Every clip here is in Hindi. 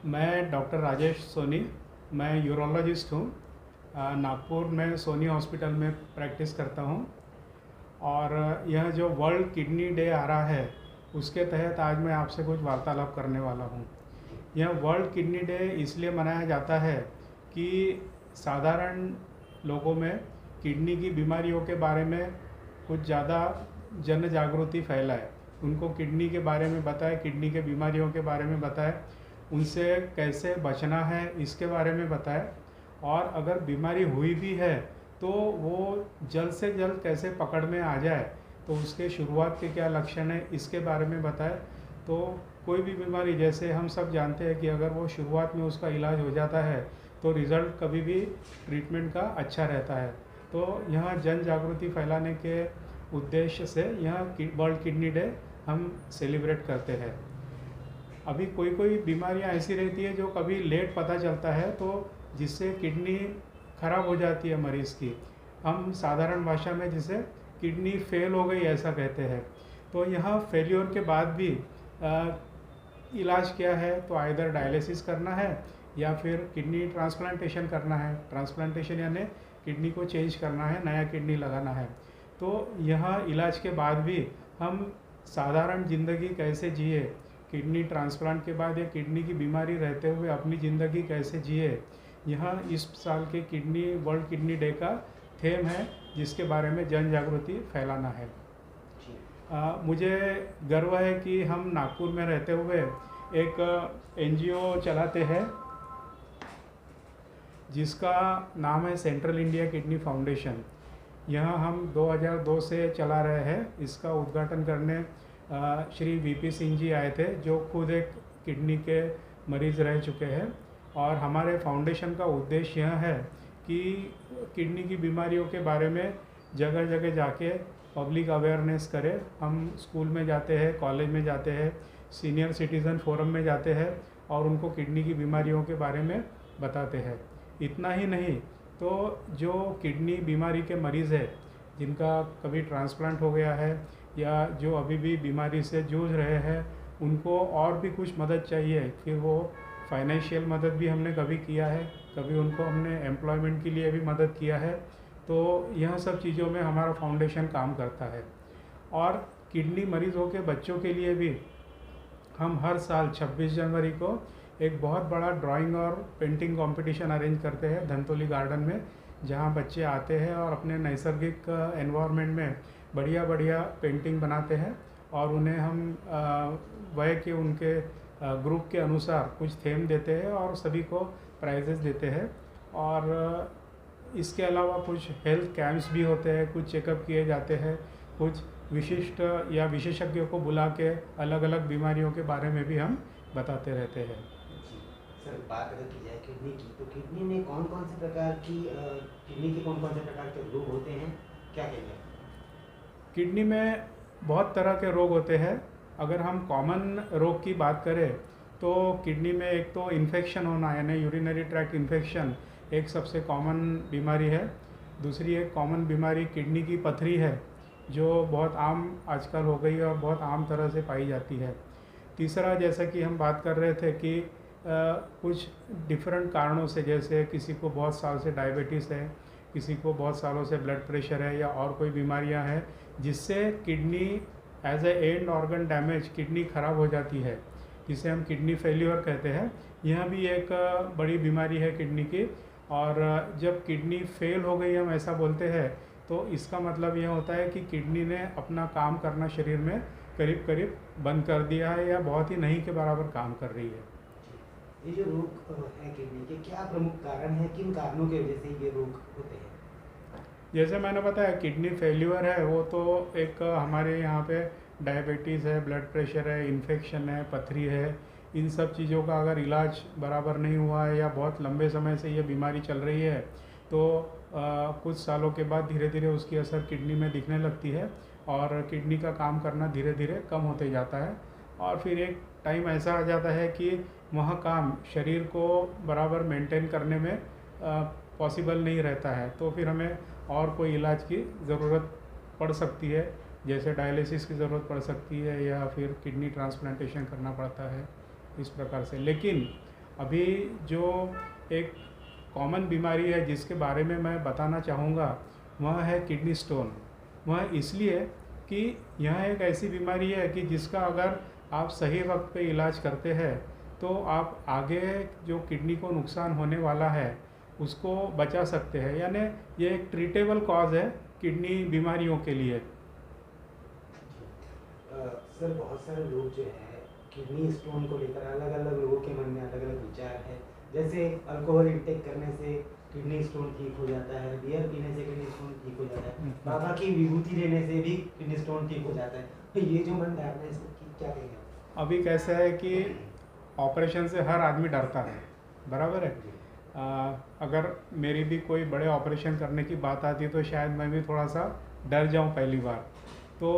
मैं डॉक्टर राजेश सोनी, मैं यूरोलॉजिस्ट हूँ। नागपुर में सोनी हॉस्पिटल में प्रैक्टिस करता हूँ। और यह जो वर्ल्ड किडनी डे आ रहा है, उसके तहत आज मैं आपसे कुछ वार्तालाप करने वाला हूँ। यह वर्ल्ड किडनी डे इसलिए मनाया जाता है कि साधारण लोगों में किडनी की बीमारियों के बारे में कुछ ज़्यादा जन जागृति फैलाए, उनको किडनी के बारे में बताए, किडनी के बीमारियों के बारे में बताए, उनसे कैसे बचना है इसके बारे में बताए, और अगर बीमारी हुई भी है तो वो जल्द से जल्द कैसे पकड़ में आ जाए, तो उसके शुरुआत के क्या लक्षण है इसके बारे में बताए। तो कोई भी बीमारी, जैसे हम सब जानते हैं कि अगर वो शुरुआत में उसका इलाज हो जाता है तो रिज़ल्ट कभी भी ट्रीटमेंट का अच्छा रहता है। तो यहाँ जन जागृति फैलाने के उद्देश्य से यह वर्ल्ड किडनी डे हम सेलिब्रेट करते हैं। अभी कोई कोई बीमारियाँ ऐसी रहती है जो कभी लेट पता चलता है, तो जिससे किडनी खराब हो जाती है मरीज़ की। हम साधारण भाषा में जिसे किडनी फेल हो गई ऐसा कहते हैं। तो यहाँ फेल्योर के बाद भी इलाज क्या है, तो आइदर डायलिसिस करना है या फिर किडनी ट्रांसप्लांटेशन करना है। ट्रांसप्लांटेशन यानी किडनी को चेंज करना है, नया किडनी लगाना है। तो यहाँ इलाज के बाद भी हम साधारण ज़िंदगी कैसे जिए, किडनी ट्रांसप्लांट के बाद या किडनी की बीमारी रहते हुए अपनी ज़िंदगी कैसे जिए, यहाँ इस साल के वर्ल्ड किडनी डे का थीम है, जिसके बारे में जन जागृति फैलाना है। मुझे गर्व है कि हम नागपुर में रहते हुए एक एनजीओ चलाते हैं जिसका नाम है सेंट्रल इंडिया किडनी फाउंडेशन। यहाँ हम 2002 से चला रहे हैं। इसका उद्घाटन करने श्री वीपी सिंह जी आए थे, जो खुद एक किडनी के मरीज़ रह चुके हैं। और हमारे फाउंडेशन का उद्देश्य यह है कि किडनी की बीमारियों के बारे में जगह जगह जाके पब्लिक अवेयरनेस करें। हम स्कूल में जाते हैं, कॉलेज में जाते हैं, सीनियर सिटीज़न फोरम में जाते हैं और उनको किडनी की बीमारियों के बारे में बताते हैं। इतना ही नहीं, तो जो किडनी बीमारी के मरीज़ है, जिनका कभी ट्रांसप्लांट हो गया है या जो अभी भी बीमारी से जूझ रहे हैं, उनको और भी कुछ मदद चाहिए। फिर वो फाइनेंशियल मदद भी हमने कभी किया है, कभी उनको हमने एम्प्लॉयमेंट के लिए भी मदद किया है। तो यह सब चीज़ों में हमारा फाउंडेशन काम करता है। और किडनी मरीज़ों के बच्चों के लिए भी हम हर साल 26 जनवरी को एक बहुत बड़ा ड्राइंग और पेंटिंग कंपटीशन अरेंज करते हैं धंतोली गार्डन में, जहां बच्चे आते हैं और अपने नैसर्गिक एनवायरनमेंट में बढ़िया बढ़िया पेंटिंग बनाते हैं और उन्हें हम वय के उनके ग्रुप के अनुसार कुछ थीम देते हैं और सभी को प्राइजेस देते हैं। और इसके अलावा कुछ हेल्थ कैंप्स भी होते हैं, कुछ चेकअप किए जाते हैं, कुछ विशिष्ट या विशेषज्ञों को बुला के अलग अलग बीमारियों के बारे में भी हम बताते रहते हैं। सर, बात अगर की जाए किडनी की, तो किडनी में कौन कौन से प्रकार के रोग होते हैं, क्या कहते हैं? किडनी में बहुत तरह के रोग होते हैं। अगर हम कॉमन रोग की बात करें तो किडनी में एक तो इन्फेक्शन होना, यानी यूरिनरी ट्रैक्ट इन्फेक्शन एक सबसे कॉमन बीमारी है। दूसरी एक कॉमन बीमारी किडनी की पथरी है, जो बहुत आम आजकल हो गई है और बहुत आम तरह से पाई जाती है। तीसरा, जैसा कि हम बात कर रहे थे कि कुछ डिफरेंट कारणों से, जैसे किसी को बहुत साल से डायबिटीज़ है, किसी को बहुत सालों से ब्लड प्रेशर है या और कोई बीमारियां हैं, जिससे kidney as a end organ damage, kidney ख़राब हो जाती है, जिसे हम किडनी फेल्योर कहते हैं। यह भी एक बड़ी बीमारी है किडनी की। और जब किडनी फेल हो गई, हम ऐसा बोलते हैं, तो इसका मतलब यह होता है कि किडनी ने अपना काम करना शरीर में करीब करीब बंद कर दिया है या बहुत ही नहीं के बराबर काम कर रही है। ये जो रोग है किडनी के, क्या प्रमुख कारण है, किन कारणों की वजह से ये रोग होते हैं? जैसे मैंने बताया, किडनी फेल्यूर है वो तो एक हमारे यहाँ पे डायबिटीज़ है, ब्लड प्रेशर है, इन्फेक्शन है, पथरी है। इन सब चीज़ों का अगर इलाज बराबर नहीं हुआ है या बहुत लंबे समय से ये बीमारी चल रही है, तो कुछ सालों के बाद धीरे धीरे उसकी असर किडनी में दिखने लगती है और किडनी का काम करना धीरे धीरे कम होते जाता है। और फिर एक टाइम ऐसा आ जाता है कि वह काम शरीर को बराबर मेंटेन करने में पॉसिबल नहीं रहता है, तो फिर हमें और कोई इलाज की ज़रूरत पड़ सकती है, जैसे डायलिसिस की ज़रूरत पड़ सकती है या फिर किडनी ट्रांसप्लांटेशन करना पड़ता है, इस प्रकार से। लेकिन अभी जो एक कॉमन बीमारी है जिसके बारे में मैं बताना चाहूँगा वह है किडनी स्टोन। वह इसलिए कि यह एक ऐसी बीमारी है कि जिसका अगर आप सही वक्त पे इलाज करते हैं तो आप आगे जो किडनी को नुकसान होने वाला है उसको बचा सकते हैं। यानी ये एक ट्रीटेबल कॉज है किडनी बीमारियों के लिए। सर बहुत सारे लोग जो है किडनी स्टोन को लेकर अलग अलग लोगों के मन में अलग अलग विचार है। जैसे अल्कोहल इंटेक करने से किडनी स्टोन ठीक हो जाता है, बियर पीने से किडनी स्टोन ठीक हो जाता है, बाबा की विभूति लेने से भी किडनी स्टोन ठीक हो जाता है। तो ये जो मन धारणा है इसको क्या कहेंगे? अभी कैसा है कि ऑपरेशन से हर आदमी डरता है, बराबर है। अगर मेरी भी कोई बड़े ऑपरेशन करने की बात आती तो शायद मैं भी थोड़ा सा डर जाऊं पहली बार। तो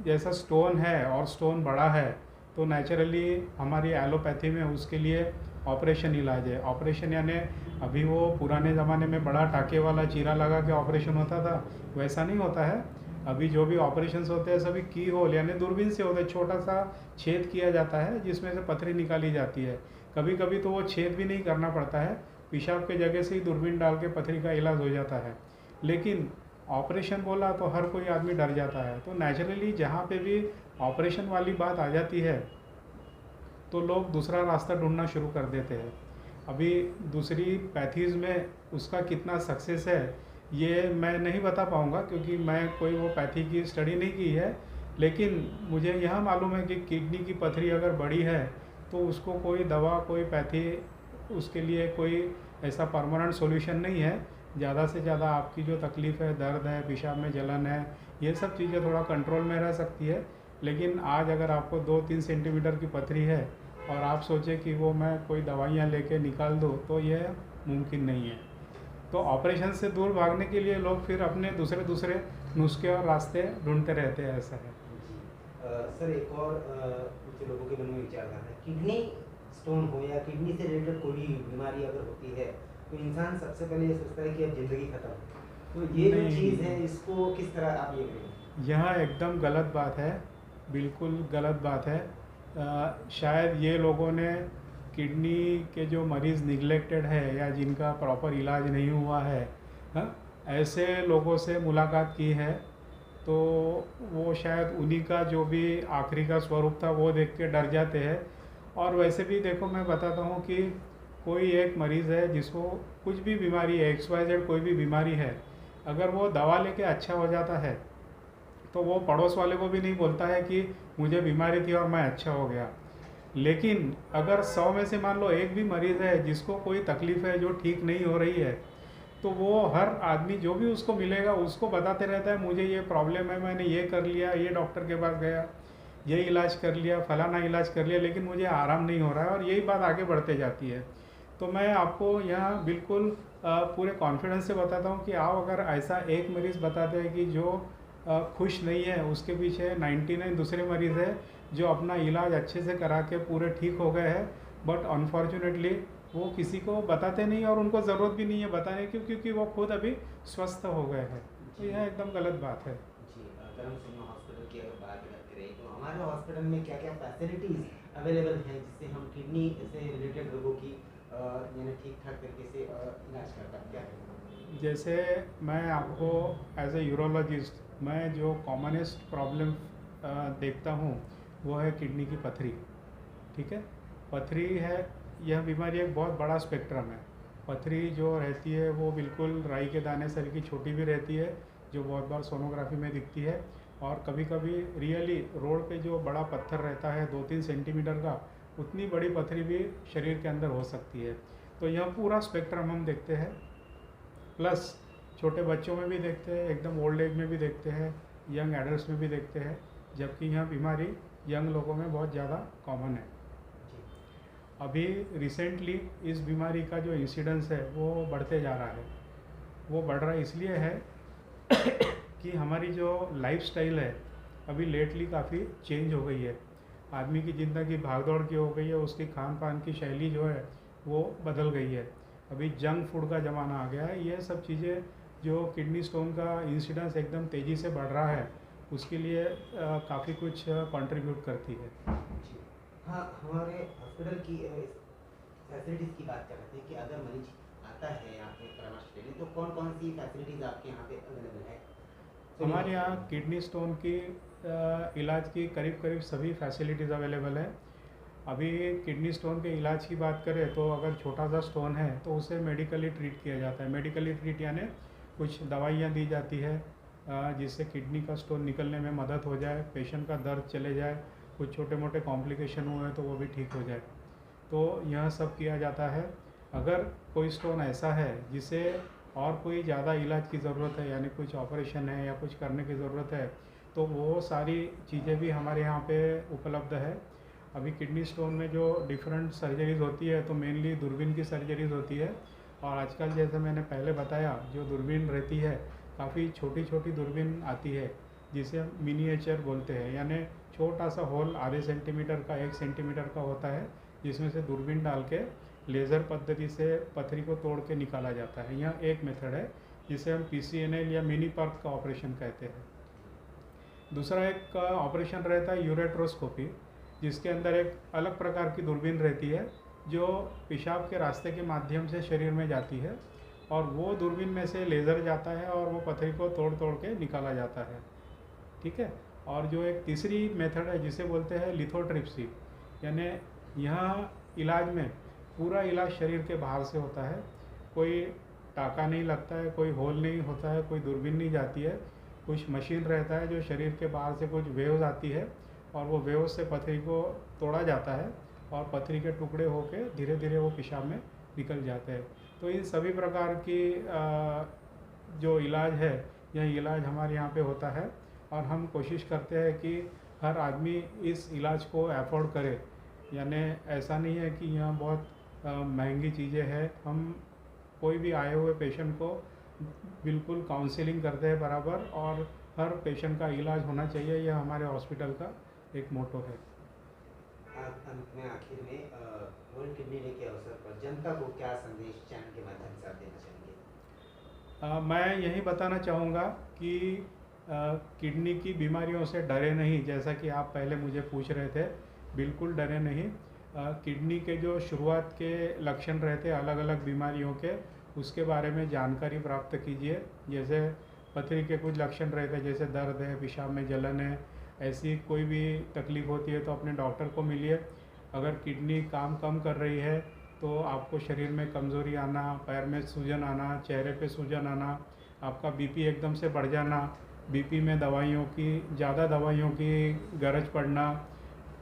जैसा स्टोन है और स्टोन बड़ा है तो नेचुरली हमारी एलोपैथी में उसके लिए ऑपरेशन इलाज है। ऑपरेशन यानी अभी वो पुराने ज़माने में बड़ा टाँके वाला चीरा लगा के ऑपरेशन होता था, वैसा नहीं होता है। अभी जो भी ऑपरेशंस होते हैं सभी की होल यानी दूरबीन से होते हैं। छोटा सा छेद किया जाता है जिसमें से पथरी निकाली जाती है। कभी कभी तो वो छेद भी नहीं करना पड़ता है, पेशाब के जगह से ही दूरबीन डाल के पथरी का इलाज हो जाता है। लेकिन ऑपरेशन बोला तो हर कोई आदमी डर जाता है। तो नेचुरली जहाँ पे भी ऑपरेशन वाली बात आ जाती है तो लोग दूसरा रास्ता ढूंढना शुरू कर देते हैं। अभी दूसरी पैथीज़ में उसका कितना सक्सेस है ये मैं नहीं बता पाऊँगा क्योंकि मैं कोई वो पैथी की स्टडी नहीं की है। लेकिन मुझे यह मालूम है कि किडनी की पथरी अगर बड़ी है तो उसको कोई दवा कोई पैथी उसके लिए कोई ऐसा परमानेंट सॉल्यूशन नहीं है। ज़्यादा से ज़्यादा आपकी जो तकलीफ़ है, दर्द है, पेशाब में जलन है, ये सब चीज़ें थोड़ा कंट्रोल में रह सकती है। लेकिन आज अगर आपको 2-3 सेंटीमीटर की पथरी है और आप सोचें कि वो मैं कोई दवाइयाँ लेके निकाल दूँ तो यह मुमकिन नहीं है। तो ऑपरेशन से दूर भागने के लिए लोग फिर अपने दूसरे नुस्खे और रास्ते ढूंढते रहते हैं, ऐसा है। सर एक और कुछ लोगों के मन में विचार आता है, किडनी स्टोन हो या किडनी से रिलेटेड कोई बीमारी अगर होती है तो इंसान सबसे पहले ये सोचता है कि अब ज़िंदगी खत्म। तो ये जो चीज़ है इसको किस तरह आप ये करेंगे? यह एकदम गलत बात है, बिल्कुल गलत बात है। शायद ये लोगों ने किडनी के जो मरीज़ निगलेक्टेड है या जिनका प्रॉपर इलाज नहीं हुआ है, ऐसे लोगों से मुलाकात की है तो वो शायद उन्हीं का जो भी आखिरी का स्वरूप था वो देख के डर जाते हैं। और वैसे भी देखो मैं बताता हूँ कि कोई एक मरीज़ है जिसको कुछ भी बीमारी है, XYZ कोई भी बीमारी है, अगर वो दवा लेके अच्छा हो जाता है तो वो पड़ोस वाले को भी नहीं बोलता है कि मुझे बीमारी थी और मैं अच्छा हो गया। लेकिन अगर 100 में से मान लो एक भी मरीज़ है जिसको कोई तकलीफ़ है जो ठीक नहीं हो रही है तो वो हर आदमी जो भी उसको मिलेगा उसको बताते रहता है मुझे ये प्रॉब्लम है, मैंने ये कर लिया, ये डॉक्टर के पास गया, ये इलाज कर लिया, फलाना इलाज कर लिया, लेकिन मुझे आराम नहीं हो रहा है। और यही बात आगे बढ़ते जाती है। तो मैं आपको यहाँ बिल्कुल पूरे कॉन्फिडेंस से बताता हूँ कि आप अगर ऐसा एक मरीज़ बताते हैं कि जो खुश नहीं है, उसके पीछे 99 दूसरे मरीज़ है जो अपना इलाज अच्छे से करा के पूरे ठीक हो गए हैं, बट अनफॉर्चुनेटली वो किसी को बताते नहीं और उनको ज़रूरत भी नहीं है बताने की क्योंकि वो खुद अभी स्वस्थ हो गए हैं। तो यह एकदम गलत बात है। जी, अगर हम सिनेमा हॉस्पिटल की अगर बात करें तो हमारे हॉस्पिटल में क्या क्या फैसिलिटीज़ अवेलेबल हैं जिससे हम किडनी से रिलेटेड रोगों की यानी ठीक ठाक तरीके से इलाज कर पाए? क्या करें? जैसे मैं आपको एज ए यूरोलॉजिस्ट मैं जो कॉमनेस्ट प्रॉब्लम देखता हूँ वो है किडनी की पथरी। ठीक है, पथरी है, यह बीमारी एक बहुत बड़ा स्पेक्ट्रम है। पथरी जो रहती है वो बिल्कुल राई के दाने सर की छोटी भी रहती है जो बहुत बार सोनोग्राफी में दिखती है, और कभी कभी रियली रोड पे जो बड़ा पत्थर रहता है 2-3 सेंटीमीटर का, उतनी बड़ी पथरी भी शरीर के अंदर हो सकती है। तो यह पूरा स्पेक्ट्रम हम देखते हैं, प्लस छोटे बच्चों में भी देखते हैं, एकदम ओल्ड एज में भी देखते हैं, यंग एडल्ट में भी देखते हैं, जबकि यह बीमारी यंग लोगों में बहुत ज़्यादा कॉमन है। अभी रिसेंटली इस बीमारी का जो इंसिडेंस है वो बढ़ते जा रहा है। वो बढ़ रहा इसलिए है कि हमारी जो लाइफस्टाइल है अभी लेटली काफ़ी चेंज हो गई है। आदमी की ज़िंदगी भागदौड़ की हो गई है, उसकी खान पान की शैली जो है वो बदल गई है। अभी जंक फूड का ज़माना आ गया है। ये सब चीज़ें जो किडनी स्टोन का इंसिडेंस एकदम तेज़ी से बढ़ रहा है उसके लिए काफ़ी कुछ कंट्रीब्यूट करती है। हाँ, हमारे हॉस्पिटल की फैसिलिटीज़ की बात कर रहे थे कि अगर मरीज आता है यहाँ पे परामर्श लेने तो कौन कौन सी फैसिलिटीज़ आपके यहाँ पे अवेलेबल है? हमारे यहाँ किडनी स्टोन की इलाज की करीब करीब सभी फैसिलिटीज़ अवेलेबल है। अभी किडनी स्टोन के इलाज की बात करें तो अगर छोटा सा स्टोन है तो उसे मेडिकली ट्रीट किया जाता है। मेडिकली ट्रीट यानी कुछ दवाइयाँ दी जाती है जिससे किडनी का स्टोन निकलने में मदद हो जाए, पेशेंट का दर्द चले जाए, कुछ छोटे मोटे कॉम्प्लिकेशन हुए तो वो भी ठीक हो जाए। तो यह सब किया जाता है। अगर कोई स्टोन ऐसा है जिसे और कोई ज़्यादा इलाज की ज़रूरत है, यानी कुछ ऑपरेशन है या कुछ करने की ज़रूरत है, तो वो सारी चीज़ें भी हमारे यहाँ पे उपलब्ध है। अभी किडनी स्टोन में जो डिफरेंट सर्जरीज़ होती है तो मेनली दूरबीन की सर्जरीज़ होती है। और आजकल जैसे मैंने पहले बताया, जो दूरबीन रहती है काफ़ी छोटी छोटी दूरबीन आती है जिसे हम मिनिएचर बोलते हैं, यानी छोटा सा होल आधे सेंटीमीटर का 1 सेंटीमीटर का होता है जिसमें से दूरबीन डाल के लेज़र पद्धति से पथरी को तोड़ के निकाला जाता है। यह एक मेथड है जिसे हम PCNL या मिनी पर्क का ऑपरेशन कहते हैं। दूसरा एक ऑपरेशन रहता है यूरेट्रोस्कोपी, जिसके अंदर एक अलग प्रकार की दूरबीन रहती है जो पेशाब के रास्ते के माध्यम से शरीर में जाती है और वो दूरबीन में से लेज़र जाता है और वो पथरी को तोड़ तोड़ के निकाला जाता है। ठीक है। और जो एक तीसरी मेथड है जिसे बोलते हैं लिथोट्रिप्सी, यानी यहाँ इलाज में पूरा इलाज शरीर के बाहर से होता है। कोई टाँका नहीं लगता है, कोई होल नहीं होता है, कोई दूरबीन नहीं जाती है। कुछ मशीन रहता है जो शरीर के बाहर से कुछ वेव्स आती है और वो वेव्स से पथरी को तोड़ा जाता है और पथरी के टुकड़े होके धीरे धीरे वो पेशाब में निकल जाते हैं। तो इन सभी प्रकार की जो इलाज है, यह इलाज हमारे यहाँ पे होता है और हम कोशिश करते हैं कि हर आदमी इस इलाज को अफोर्ड करे। यानी ऐसा नहीं है कि यहाँ बहुत महंगी चीज़ें हैं। हम कोई भी आए हुए पेशेंट को बिल्कुल काउंसलिंग करते हैं बराबर, और हर पेशेंट का इलाज होना चाहिए, यह हमारे हॉस्पिटल का एक मोटो है। अंत में आखिर में वर्ल्ड किडनी डे के अवसर पर जनता को क्या संदेश चैनल के माध्यम से आप देना चाहेंगे? मैं यही बताना चाहूँगा कि किडनी की बीमारियों से डरे नहीं, जैसा कि आप पहले मुझे पूछ रहे थे। बिल्कुल डरे नहीं। किडनी के जो शुरुआत के लक्षण रहते हैं अलग अलग बीमारियों के, उसके बारे में जानकारी प्राप्त कीजिए। जैसे पथरी के कुछ लक्षण रहते हैं, जैसे दर्द है, पेशाब में जलन है, ऐसी कोई भी तकलीफ़ होती है तो अपने डॉक्टर को मिलिए। अगर किडनी काम कम कर रही है तो आपको शरीर में कमज़ोरी आना, पैर में सूजन आना, चेहरे पे सूजन आना, आपका बीपी एकदम से बढ़ जाना, बीपी में ज़्यादा दवाइयों की गरज पड़ना,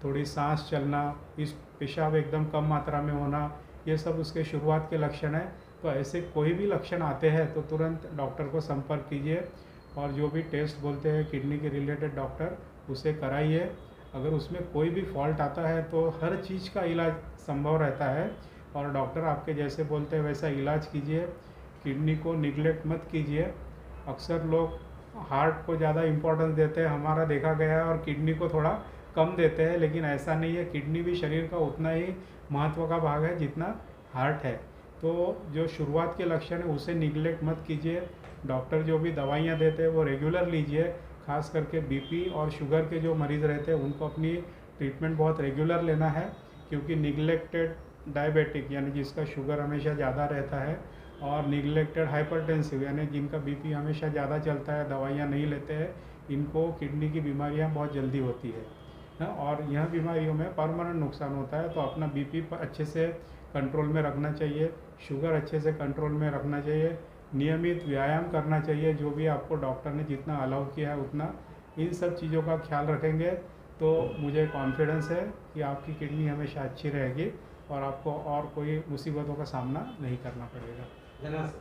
थोड़ी सांस चलना, इस पेशाब एकदम कम मात्रा में होना, ये सब उसके शुरुआत के लक्षण हैं। तो ऐसे कोई भी लक्षण आते हैं तो तुरंत डॉक्टर को संपर्क कीजिए और जो भी टेस्ट बोलते हैं किडनी के रिलेटेड डॉक्टर, उसे कराइए। अगर उसमें कोई भी फॉल्ट आता है तो हर चीज़ का इलाज संभव रहता है और डॉक्टर आपके जैसे बोलते हैं वैसा इलाज कीजिए। किडनी को निगलेक्ट मत कीजिए। अक्सर लोग हार्ट को ज़्यादा इम्पोर्टेंस देते हैं, हमारा देखा गया है, और किडनी को थोड़ा कम देते हैं, लेकिन ऐसा नहीं है। किडनी भी शरीर का उतना ही महत्व का भाग है जितना हार्ट है। तो जो शुरुआत के लक्षण है उसे निगलेक्ट मत कीजिए। डॉक्टर जो भी दवाइयाँ देते हैं वो रेगुलर लीजिए। खास करके बीपी और शुगर के जो मरीज़ रहते हैं उनको अपनी ट्रीटमेंट बहुत रेगुलर लेना है, क्योंकि निगलेक्टेड डायबिटिक यानी जिसका शुगर हमेशा ज़्यादा रहता है, और निगलेक्टेड हाइपरटेंसिव यानी जिनका बीपी हमेशा ज़्यादा चलता है, दवाइयाँ नहीं लेते हैं, इनको किडनी की बीमारियाँ बहुत जल्दी होती है और यह बीमारियों में परमानेंट नुकसान होता है। तो अपना बीपी अच्छे से कंट्रोल में रखना चाहिए, शुगर अच्छे से कंट्रोल में रखना चाहिए, नियमित व्यायाम करना चाहिए। जो भी आपको डॉक्टर ने जितना अलाउ किया है उतना, इन सब चीज़ों का ख्याल रखेंगे तो मुझे कॉन्फिडेंस है कि आपकी किडनी हमेशा अच्छी रहेगी और आपको और कोई मुसीबतों का सामना नहीं करना पड़ेगा। धन्यवाद।